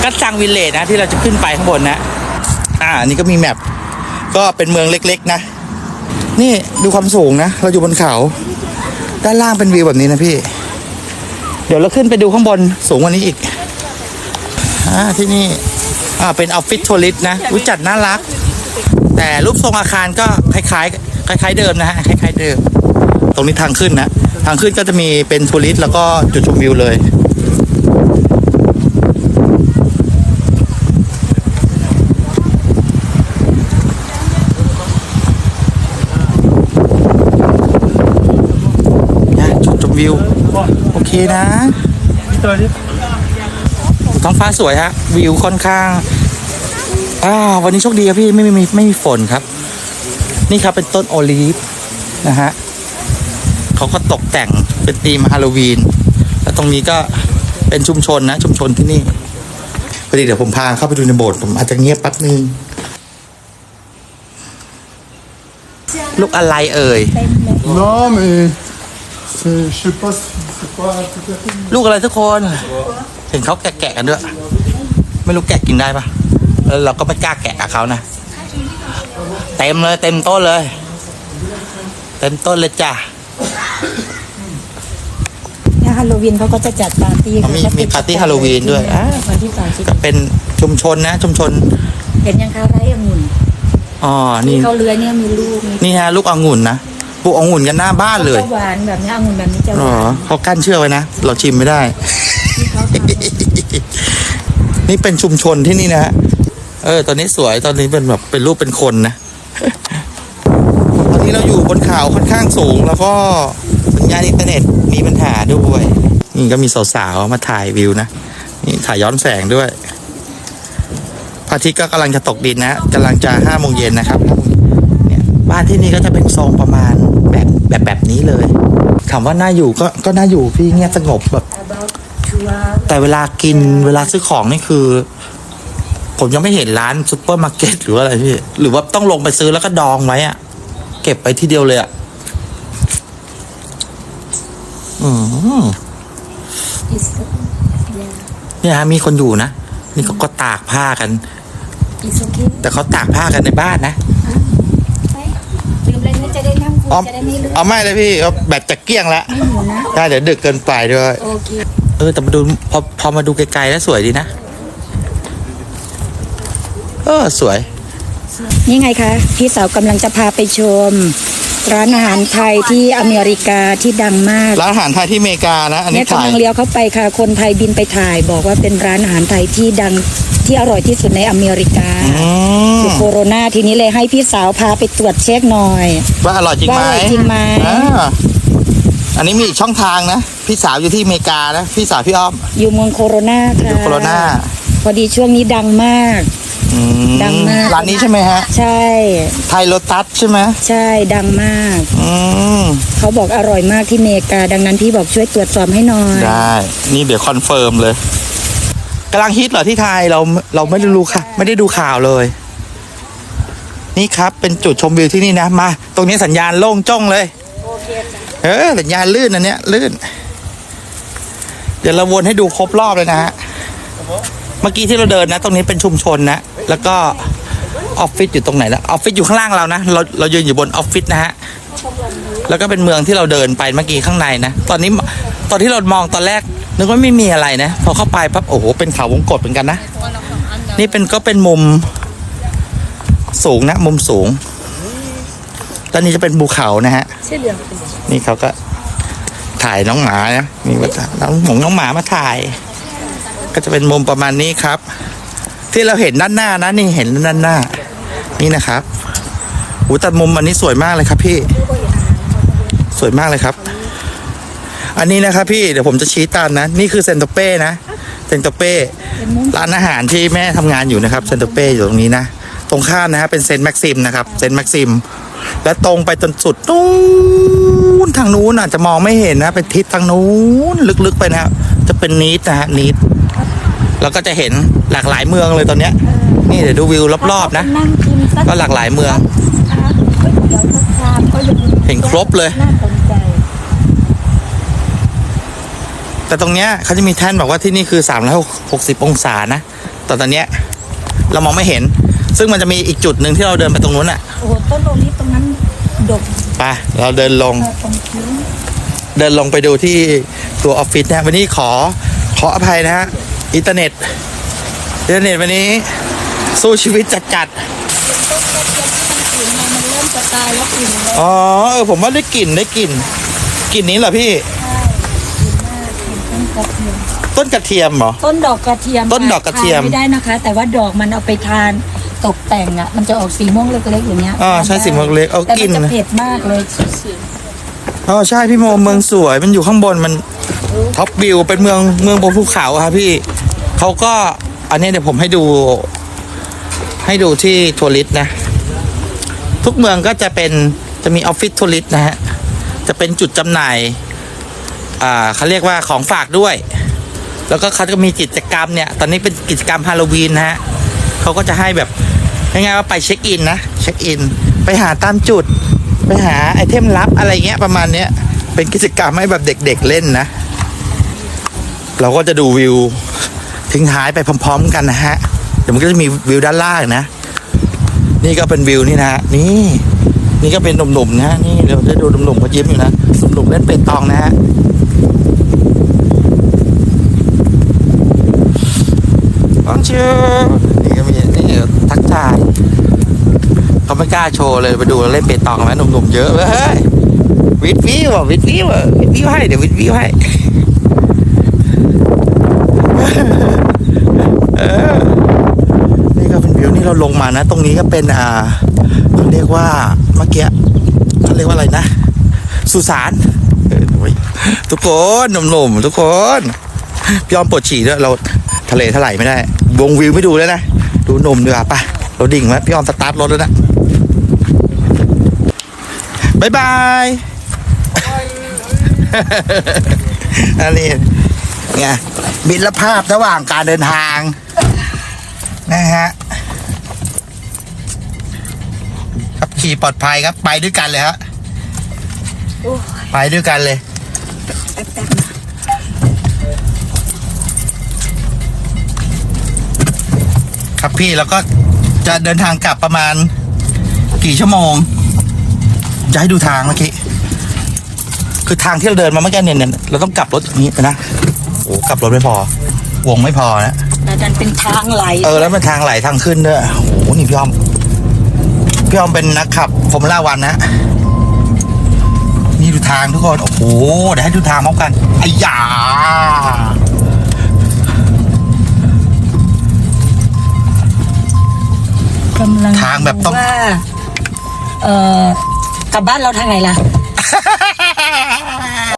กัจจังวิลเลจนะที่เราจะขึ้นไปข้างบนนะอันนี้ก็มีแมปก็เป็นเมืองเล็กๆนะนี่ดูความสูงนะเราอยู่บนเขาด้านล่างเป็นวิวแบบนี้นะพี่เดี๋ยวเราขึ้นไปดูข้างบนสูงกว่านี้อีกที่นี่เป็นออฟฟิศทัวริสต์นะจัดน่ารักแต่รูปทรงอาคารก็คล้ายๆเดิมนะฮะคล้ายๆเดิมตรงนี้ทางขึ้นนะทางขึ้นก็จะมีเป็นทัวริสต์แล้วก็จุดชมวิวเลยวิวโอเคนะท้องฟ้าสวยฮะวิวค่อนข้างวันนี้โชคดีครับพี่ไม่มีฝนครับนี่ครับเป็นต้นโอลีฟนะฮะเขาก็ตกแต่งเป็นธีมฮาโลวีนแล้วตรงนี้ก็เป็นชุมชนนะชุมชนที่นี่พอดีเดี๋ยวผมพาเข้าไปดูในโบสถ์ผมอาจจะเงียบแป๊บนึงลูกอะไรเอ่ยลูกอะไรทุกคนเห็นเขาแกะกันด้วยไม่รู้แกะกินได้ปะแล้วเราก็ไม่กล้าแกะกับเขานะเต็มเลยเต็มต้นเลยจ้ะฮาโลวีนเขาก็จะจัดปาร์ตี้มีปาร์ตี้ฮาโลวีนด้วยก็เป็นชุมชนนะชุมชนเห็นยังคะไร่องุ่นนี่เขาเลื้อยเนี่ยมีลูกนี่ฮะลูกองุ่นนะปลูกองุ่นกันหน้าบ้านเลยหวานแบบนี้องุ่นแบบนี้จะหวานเขากั้นเชือกไว้นะเราชิมไม่ได้ นี่เป็นชุมชนที่นี่นะฮะตอนนี้สวยตอนนี้เป็นแบบเป็นรูปเป็นคนนะ ตอนนี้เราอยู่บนเขาค่อนข้างสูงแล้วก็สัญญาณอินเทอร์เน็ตมีปัญหาด้วยนี่ก็มีสาวๆมาถ่ายวิวนะนี่ถ่ายย้อนแสงด้วยพระอาทิตย์ก็กำลังจะตกดินนะกำลังจะ5 โมงเย็นนะครับเนี่ยบ้านที่นี่ก็จะเป็นทรงประมาณแบบนี้เลยถามว่าน่าอยู่ก็น่าอยู่พี่เงียบสงบแบบแต่เวลากินเวลาซื้อของนี่คือผมยังไม่เห็นร้านซุปเปอร์มาร์เก็ตหรืออะไรพี่หรือว่าต้องลงไปซื้อแล้วก็ดองไว้อะเก็บไปทีเดียวเลยอะเนี่ยฮะมีคนอยู่นะนี่เขาก็ตากผ้ากันแต่เขาตากผ้ากันในบ้านนะจะได้นั่งคุยจะได้ไม่ลึกไม่เลยพี่แบตจะเกลี้ยงแล้วได้เดี๋ยวดึกเกินไปด้วยแต่มาดูพอมาดูไกลๆแล้วสวยดีนะสวยนี่ไงคะพี่สาวกำลังจะพาไปชมร้านอาหารไทยที่อเมริกาที่ดังมากร้านอาหารไทยที่อเมริกานะอันนี้กำลังเลี้ยวเข้าไปค่ะคนไทยบินไปถ่ายบอกว่าเป็นร้านอาหารไทยที่ดังที่อร่อยที่สุดในอเมริกาคือโคโรนาทีนี้เลยให้พี่สาวพาไปตรวจเช็คหน่อยว่าอร่อยจริงไหมอันนี้มีอีกช่องทางนะพี่สาวอยู่ที่อเมริกานะพี่สาวพี่อ้อมอยู่เมืองโคโรนาค่ะอยู่โคโรนาพอดีช่วงนี้ดังมากดังมากร้านนี้ใช่ไหมฮะใช่ไทยโลตัสใช่ไหมใช่ดังมากเขาบอกอร่อยมากที่อเมริกาดังนั้นพี่บอกช่วยตรวจสอบให้หน่อยได้นี่เดี๋ยวคอนเฟิร์มเลยกำลังฮิตเหรอที่ไทยเราไม่ได้ดูค่ะไม่ได้ดูข่าวเลยนี่ครับเป็นจุดชมวิวที่นี่นะมาตรงนี้สัญญาณโล่งจ้องเลยสัญญาณลื่นอันเนี้ยลื่นเดี๋ยวเราวนให้ดูครบรอบเลยนะฮะเมื่อกี้ที่เราเดินนะตรงนี้เป็นชุมชนนะแล้วก็ออฟฟิศอยู่ตรงไหนแล้วออฟฟิศอยู่ข้างล่างเรานะเรายืนอยู่บนออฟฟิศนะฮะแล้วก็เป็นเมืองที่เราเดินไปเมื่อกี้ข้างในนะตอนที่เรามองตอนแรกนึกว่าไม่มีอะไรนะพอเข้าไปปั๊บโอ้โหเป็นเขาวงกตเหมือนกันนะนี่ก็เป็นมุมสูงนะมุมสูงตอนนี้จะเป็นภูเขานะฮะนี่เขาก็ถ่ายน้องหมานะนี่ว่าน้องหมามาถ่ายก็จะเป็นมุมประมาณนี้ครับที่เราเห็นด้านหน้านะนี่เห็นด้านหน้านี่นะครับแต่มุมอันนี้สวยมากเลยครับพี่สวยมากเลยครับอันนี้นะครับพี่เดี๋ยวผมจะชี้ตามนะนี่คือเซนโตเป้นะเซนโตเป้ร้านอาหารที่แม่ทำงานอยู่นะครับเซนโตเป้อยู่ตรงนี้นะตรงข้ามนะฮะเป็นเซนต์แม็กซิมนะครับเซนต์แม็กซิมและตรงไปจนสุดนู้นทางนู้นอาจจะมองไม่เห็นนะเป็นทิศทางนู้นลึกๆไปนะจะเป็นนีดนะฮะนีดแล้วก็จะเห็นหลากหลายเมืองเลยตอนเนี้ยนี่เดี๋ยวดูวิวรอบๆนะก็หลากหลายเมืองเห็นครบเลยแต่ตรงเนี้ยเขาจะมีแท่นบอกว่าที่นี่คือ360 องศานะ แต่ตอนเนี้ยเรามองไม่เห็น ซึ่งมันจะมีอีกจุดหนึ่งที่เราเดินไปตรงนู้นอ่ะ โอ้โหต้นโอลิฟตรงนั้นดก ไปเราเดินลง ตรงคิ้ว เดินลงไปดูที่ตัวออฟฟิศนะวันนี้ขออภัยนะฮะอินเทอร์เน็ตวันนี้สู้ชีวิตจัด มันเริ่มจะตายแล้วกลิ่นแล้ว อ๋อผมว่าได้กลิ่นนี้เหรอพี่ ต้นกระเทียมเหรอ ต้นดอกกระเทียม ต้นดอกกระเทียม ทานไม่ได้นะคะ แต่ว่าดอกมันเอาไปทานตกแต่งอ่ะมันจะออกสีม่วงเล็กๆอย่างเงี้ย ใช่สีม่วงเล็กเอา แต่ กิ มัน น จะเผ็ดมากเลย ใช่พี่โมเมืองสวยมันอยู่ข้างบนมันท็อปวิวเป็นเมืองบนภูเขาครับพี่เขาก็อันนี้เดี๋ยวผมให้ดูที่ทัวริสต์นะทุกเมืองก็จะมีออฟฟิศทัวริสต์นะฮะจะเป็นจุดจำหน่ายเขาเรียกว่าของฝากด้วย แล้วก็เขาจะมีกิจกรรมเนี่ยตอนนี้เป็นกิจกรรมฮาโลวีนนะฮะเขาก็จะให้แบบง่ายๆว่าไปเช็คอินนะเช็คอินไปหาตามจุดไปหาไอเทมลับอะไรเงี้ยประมาณเนี้ยเป็นกิจกรรมให้แบบเด็กๆเล่นนะเราก็จะดูวิวทิ้งท้ายไปพร้อมๆกันนะฮะเดี๋ยวมันก็จะมีวิวด้านล่างนะนี่ก็เป็นวิวนี่นะฮะนี่ก็เป็นหนุ่มๆนะนี่เราจะดูหนุ่มๆเขายิ้มอยู่นะหนุ่มๆเล่นเปตองนะฮะบองชูนี่ก็มีนี่ทักทายเขาไม่กล้าโชว์เลยไปดูเราเล่นเปตองไหมหนุ่มๆเยอะเลยเฮ้ยวิดวิวให้เดี๋ยววิดวิวให้นี่ก็เป็นวิวนี่เราลงมานะตรงนี้ก็เป็นเขาเรียกว่าเมื่อกี้เขาเรียกว่าอะไรนะสุสานทุกคนหนุ่มๆทุกคนพี่ออมปวดฉี่ด้วยเราทะเลถลายไม่ได้วงวิวไม่ดูแล้วนะดูหนุ่มดีกว่าป่ะเราดิ่งไหมพี่ออมสตาร์ทรถแล้วนะบายบายอันนี้ไงมิตรภาพระหว่างการเดินทางนะฮะครับขี่ปลอดภัยครับไปด้วยกันเลยฮะไปด้วยกันเลยครับพี่แล้วก็จะเดินทางกลับประมาณกี่ชั่วโมงจะให้ดูทางเมื่อกี้คือทางที่เราเดินมาเมื่อกี้เนี่ยเราต้องกลับรถอย่างนี้นะโอ้กลับรถไม่พอวงไม่พอนะแต่ดันเป็นทางไหลแล้วมันทางไหลทางขึ้นด้วยโอ้โหนี่พี่ออมเป็นนักขับฟอร์มูล่าวันนะนี่ดูทางทุกคนโอ้โหเดี๋ยวให้ดูทางพร้อมกันไอ้ยาทางแบบต้องว่ากลับบ้านเราทางไหนล่ะ